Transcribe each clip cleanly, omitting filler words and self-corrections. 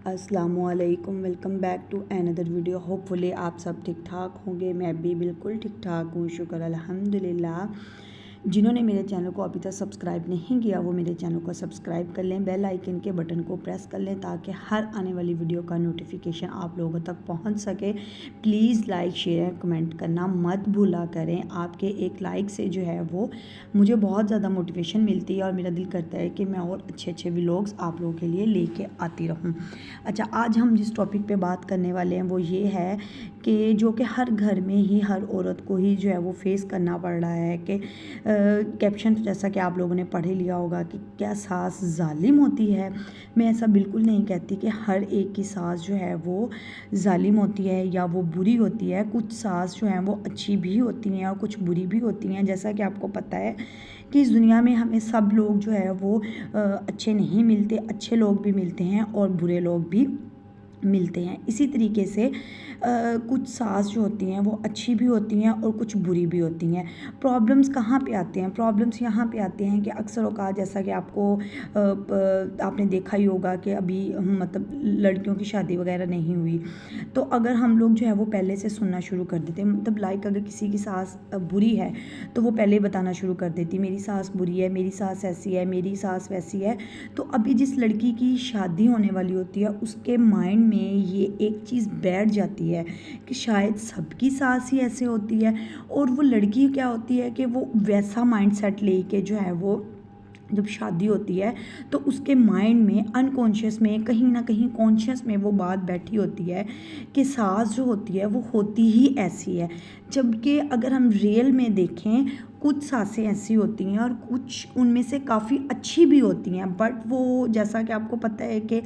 अस्सलामुअलैकुम, welcome back to another video. Hopefully आप सब ठीक ठाक होंगे। मैं भी बिल्कुल ठीक ठाक हूँ, शुक्र अल्हम्दुलिल्लाह। जिन्होंने मेरे चैनल को अभी तक सब्सक्राइब नहीं किया वो मेरे चैनल को सब्सक्राइब कर लें, बेल आइकन के बटन को प्रेस कर लें ताकि हर आने वाली वीडियो का नोटिफिकेशन आप लोगों तक पहुंच सके। प्लीज़ लाइक शेयर कमेंट करना मत भूला करें। आपके एक लाइक से जो है वो मुझे बहुत ज़्यादा मोटिवेशन मिलती है और मेरा दिल करता है कि मैं और अच्छे अच्छे व्लॉग्स आप लोगों के लिए लेके आती रहूं। अच्छा, आज हम जिस टॉपिक पे बात करने वाले हैं वो ये है कि जो कि हर घर में ही हर औरत को ही जो है वो फेस करना पड़ रहा है कि कैप्शन जैसा कि आप लोगों ने पढ़ ही लिया होगा कि क्या सास जालिम होती है। मैं ऐसा बिल्कुल नहीं कहती कि हर एक की सास जो है वो जालिम होती है या वो बुरी होती है। कुछ सास जो हैं वो अच्छी भी होती हैं और कुछ बुरी भी होती हैं। जैसा कि आपको पता है कि इस दुनिया में हमें सब लोग जो है वो अच्छे नहीं मिलते, अच्छे लोग भी मिलते हैं और बुरे लोग भी मिलते हैं। इसी तरीके से कुछ सास जो होती हैं वो अच्छी भी होती हैं और कुछ बुरी भी होती हैं। प्रॉब्लम्स कहाँ पे आते हैं? प्रॉब्लम्स यहाँ पे आते हैं कि अक्सर औक़ात जैसा कि आपने देखा ही होगा कि अभी मतलब लड़कियों की शादी वगैरह नहीं हुई, तो अगर हम लोग जो है वो पहले से सुनना शुरू कर देते हैं, मतलब लाइक अगर किसी की सास बुरी है तो वो पहले बताना शुरू कर देती मेरी सास बुरी है, मेरी सास ऐसी है, मेरी सास वैसी है। तो अभी जिस लड़की की शादी होने वाली होती है उसके माइंड में ये एक चीज़ बैठ जाती है कि शायद सबकी सास ही ऐसे होती है। और वो लड़की क्या होती है कि वो वैसा माइंडसेट लेके जो है वो जब शादी होती है तो उसके माइंड में अनकॉन्शियस में कहीं ना कहीं कॉन्शियस में वो बात बैठी होती है कि सास जो होती है वो होती ही ऐसी है। जबकि अगर हम रियल में देखें कुछ सासें ऐसी होती हैं और कुछ उनमें से काफ़ी अच्छी भी होती हैं, बट वो जैसा कि आपको पता है कि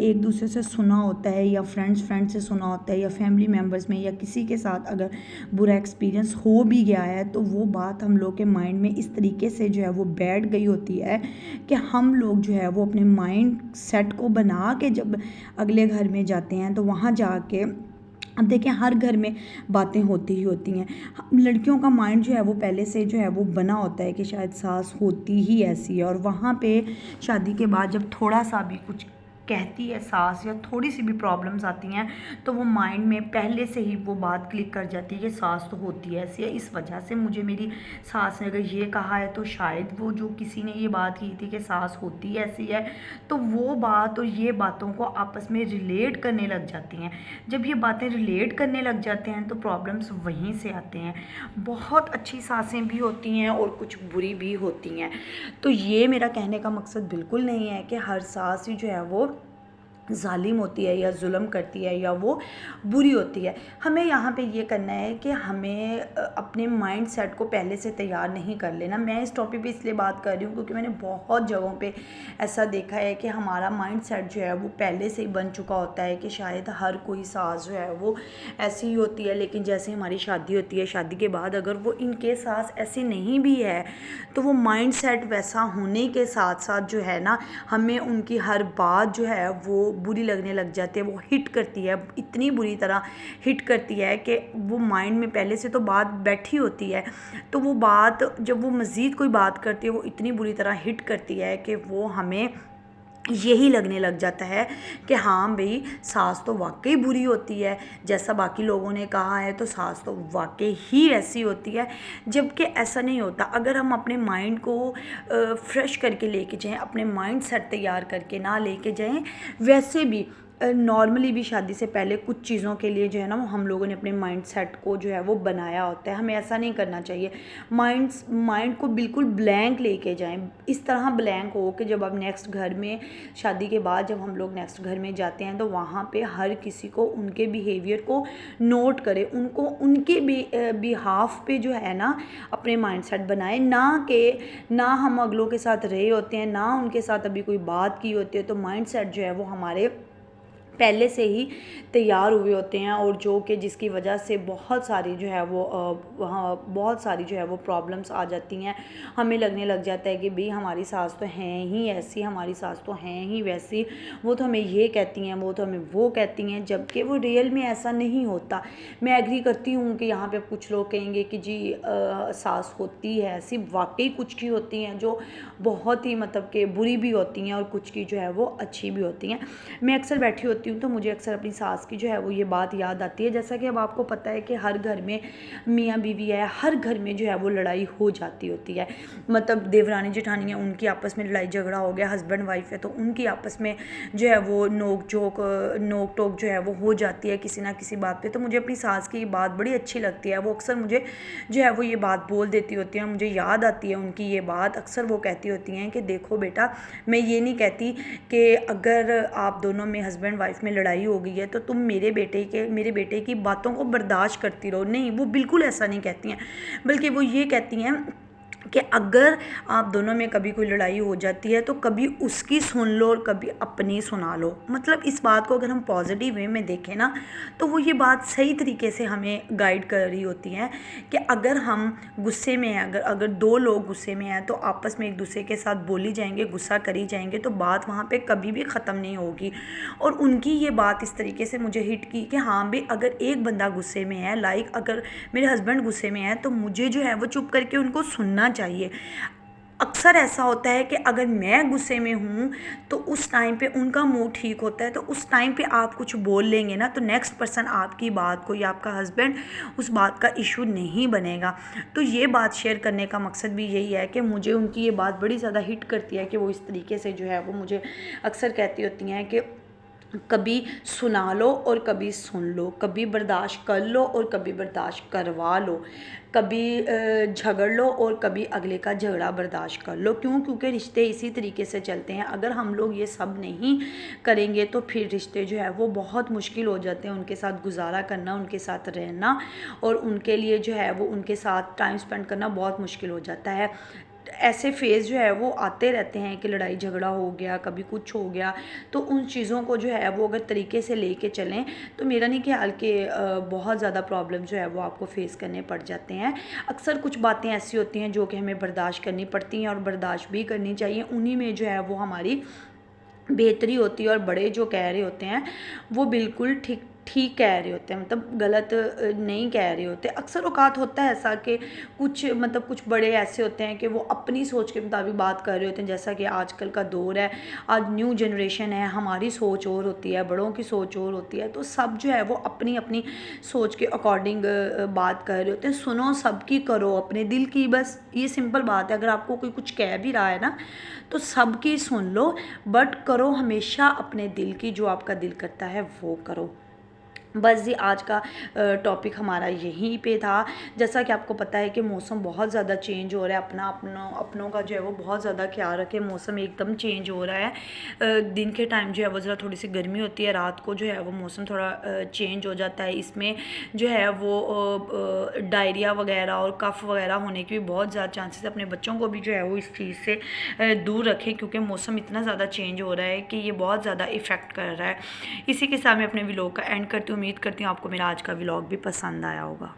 एक दूसरे से सुना होता है या फ्रेंड से सुना होता है या फैमिली मेम्बर्स में या किसी के साथ अगर बुरा एक्सपीरियंस हो भी गया है तो वो बात हम लोग के माइंड में इस तरीके से जो है वो बैठ गई होती है कि हम लोग जो है वो अपने माइंड सेट को बना के जब अगले घर में जाते हैं तो वहाँ जाके अब देखें हर घर में बातें होती ही होती हैं। लड़कियों का माइंड जो है वो पहले से जो है वो बना होता है कि शायद सास होती ही ऐसी है, और वहाँ पे शादी के बाद जब थोड़ा सा भी कुछ कहती है सास या थोड़ी सी भी प्रॉब्लम्स आती हैं तो वो माइंड में पहले से ही वो बात क्लिक कर जाती है कि सास तो होती है ऐसी है, इस वजह से मुझे मेरी सास ने अगर ये कहा है तो शायद वो जो किसी ने ये बात की थी कि सास होती ऐसी है, तो वो बात और ये बातों को आपस में रिलेट करने लग जाती हैं। जब ये बातें रिलेट करने लग जाते हैं तो प्रॉब्लम्स वहीं से आते हैं। बहुत अच्छी सासें भी होती हैं और कुछ बुरी भी होती हैं। तो ये मेरा कहने का मकसद बिल्कुल नहीं है कि हर सास ही जो है वो ज़ालिम होती है या जुल्म करती है या वो बुरी होती है। हमें यहाँ पे ये करना है कि हमें अपने माइंड सेट को पहले से तैयार नहीं कर लेना। मैं इस टॉपिक पे इसलिए बात कर रही हूँ क्योंकि मैंने बहुत जगहों पे ऐसा देखा है कि हमारा माइंड सेट जो है वो पहले से ही बन चुका होता है कि शायद हर कोई सास जो है वो ऐसी ही होती है, लेकिन जैसे हमारी शादी होती है, शादी के बाद अगर वो इनके सास ऐसी नहीं भी है तो वो माइंड सेट वैसा होने के साथ साथ जो है ना हमें उनकी हर बात जो है वो बुरी लगने लग जाती है। वो हिट करती है, इतनी बुरी तरह हिट करती है कि वो माइंड में पहले से तो बात बैठी होती है, तो वो बात जब वो मज़ीद कोई बात करती है वो इतनी बुरी तरह हिट करती है कि वो हमें यही लगने लग जाता है कि हाँ भाई सास तो वाकई बुरी होती है, जैसा बाकी लोगों ने कहा है तो सास तो वाकई ही ऐसी होती है। जबकि ऐसा नहीं होता। अगर हम अपने माइंड को फ्रेश करके लेके जाएं, अपने माइंड सेट तैयार करके ना लेके जाएं, वैसे भी नॉर्मली भी शादी से पहले कुछ चीज़ों के लिए जो है ना वो हम लोगों ने अपने माइंड सेट को जो है वो बनाया होता है। हमें ऐसा नहीं करना चाहिए। माइंड को बिल्कुल ब्लैंक लेके जाएं, इस तरह ब्लैंक हो कि जब आप नेक्स्ट घर में शादी के बाद जब हम लोग नेक्स्ट घर में जाते हैं तो वहाँ पे हर किसी को उनके बिहेवियर को नोट करें, उनको उनके बिहाफ पे जो है ना अपने माइंड सेट बनाएं। ना हम अगलों के साथ रहे होते हैं, ना उनके साथ अभी कोई बात की होती है, तो माइंड सेट जो है वो हमारे पहले से ही तैयार हुए होते हैं, और जो कि जिसकी वजह से बहुत सारी जो है वो बहुत सारी जो है वो प्रॉब्लम्स आ जाती हैं। हमें लगने लग जाता है कि भाई हमारी सास तो हैं ही ऐसी, हमारी सास तो हैं ही वैसी, वो तो हमें ये कहती हैं, वो तो हमें वो कहती हैं, जबकि वो रियल में ऐसा नहीं होता। मैं एग्री करती हूँ कि यहाँ पे कुछ लोग कहेंगे कि जी सास होती है ऐसी, वाकई कुछ की होती हैं जो बहुत ही मतलब कि बुरी भी होती हैं, और कुछ की जो है वो अच्छी भी होती हैं। मैं अक्सर बैठी होती हूँ तो मुझे अक्सर अपनी सास की जो है वो ये बात याद आती है। जैसा कि अब आपको पता है कि हर घर में मियाँ बीवी है, हर घर में जो है वो लड़ाई हो जाती होती है। मतलब देवरानी जेठानी है, उनकी आपस में लड़ाई झगड़ा हो गया, हस्बैंड वाइफ है तो उनकी आपस में जो है वो नोक टोक जो है वो हो जाती है किसी ना किसी बात पे। तो मुझे अपनी सास की बात बड़ी अच्छी लगती है। वो अक्सर मुझे जो है वो ये बात बोल देती होती है, मुझे याद आती है उनकी ये बात। अक्सर वो कहती होती हैं कि देखो बेटा, मैं ये नहीं कहती कि अगर आप दोनों में हस्बैंड वाइफ में लड़ाई हो गई है तो तुम मेरे बेटे की बातों को बर्दाश्त करती रहो। नहीं, वो बिल्कुल ऐसा नहीं कहती हैं, बल्कि वो ये कहती हैं कि अगर आप दोनों में कभी कोई लड़ाई हो जाती है तो कभी उसकी सुन लो और कभी अपनी सुना लो। मतलब इस बात को अगर हम पॉजिटिव वे में देखें ना, तो वो ये बात सही तरीके से हमें गाइड कर रही होती हैं कि अगर हम गुस्से में हैं, अगर दो लोग गुस्से में हैं तो आपस में एक दूसरे के साथ बोली जाएंगे, गुस्सा करी जाएंगे, तो बात वहाँ पे कभी भी ख़त्म नहीं होगी। और उनकी ये बात इस तरीके से मुझे हिट की कि हाँ भाई, अगर एक बंदा गुस्से में है, लाइक अगर मेरे हस्बैंड गुस्से में है, तो मुझे जो है वो चुप करके उनको सुनना चाहिए। अक्सर ऐसा होता है कि अगर मैं गुस्से में हूँ तो उस टाइम पे उनका मूड ठीक होता है, तो उस टाइम पे आप कुछ बोल लेंगे ना तो नेक्स्ट पर्सन आपकी बात को, या आपका हस्बैंड, उस बात का इशू नहीं बनेगा। तो ये बात शेयर करने का मकसद भी यही है कि मुझे उनकी ये बात बड़ी ज़्यादा हिट करती है कि वो इस तरीके से जो है वो मुझे अक्सर कहती होती हैं कि कभी सुना लो और कभी सुन लो, कभी बर्दाश्त कर लो और कभी बर्दाश्त करवा लो, कभी झगड़ लो और कभी अगले का झगड़ा बर्दाश्त कर लो। क्यों? क्योंकि रिश्ते इसी तरीके से चलते हैं। अगर हम लोग ये सब नहीं करेंगे तो फिर रिश्ते जो है वो बहुत मुश्किल हो जाते हैं, उनके साथ गुजारा करना, उनके साथ रहना, और उनके लिए जो है वो उनके साथ टाइम स्पेंड करना बहुत मुश्किल हो जाता है। ऐसे फेज़ जो है वो आते रहते हैं कि लड़ाई झगड़ा हो गया, कभी कुछ हो गया, तो उन चीज़ों को जो है वो अगर तरीके से लेके चलें तो मेरा नहीं ख्याल कि बहुत ज़्यादा प्रॉब्लम जो है वो आपको फेस करने पड़ जाते हैं। अक्सर कुछ बातें ऐसी होती हैं जो कि हमें बर्दाश्त करनी पड़ती हैं, और बर्दाश्त भी करनी चाहिए। उन्हीं में जो है वो हमारी बेहतरी होती है, और बड़े जो कह रहे होते हैं वो बिल्कुल ठीक कह रहे होते हैं, मतलब गलत नहीं कह रहे होते। अक्सर औकात होता है ऐसा कि कुछ बड़े ऐसे होते हैं कि वो अपनी सोच के मुताबिक बात कर रहे होते हैं। जैसा कि आजकल का दौर है, आज न्यू जनरेशन है, हमारी सोच और होती है, बड़ों की सोच और होती है, तो सब जो है वो अपनी अपनी सोच के अकॉर्डिंग बात कर रहे होते हैं। सुनो सबकी, करो अपने दिल की, बस ये सिंपल बात है। अगर आपको कोई कुछ कह भी रहा है ना तो सबकी सुन लो, बट करो हमेशा अपने दिल की, जो आपका दिल करता है वो करो। बस जी, आज का टॉपिक हमारा यहीं पे था। जैसा कि आपको पता है कि मौसम बहुत ज़्यादा चेंज हो रहा है, अपनों का जो है वो बहुत ज़्यादा ख्याल रखें। मौसम एकदम चेंज हो रहा है, दिन के टाइम जो है वो ज़रा थोड़ी सी गर्मी होती है, रात को जो है वो मौसम थोड़ा चेंज हो जाता है। इसमें जो है वो डायरिया वगैरह और कफ़ वगैरह होने की भी बहुत ज़्यादा चांसेस है। अपने बच्चों को भी जो है वो इस चीज़ से दूर रखें, क्योंकि मौसम इतना ज़्यादा चेंज हो रहा है कि ये बहुत ज़्यादा इफ़ेक्ट कर रहा है। इसी के साथ मैं अपने व्लॉग का एंड करती हूँ। उम्मीद करती हूँ आपको मेरा आज का व्लॉग भी पसंद आया होगा।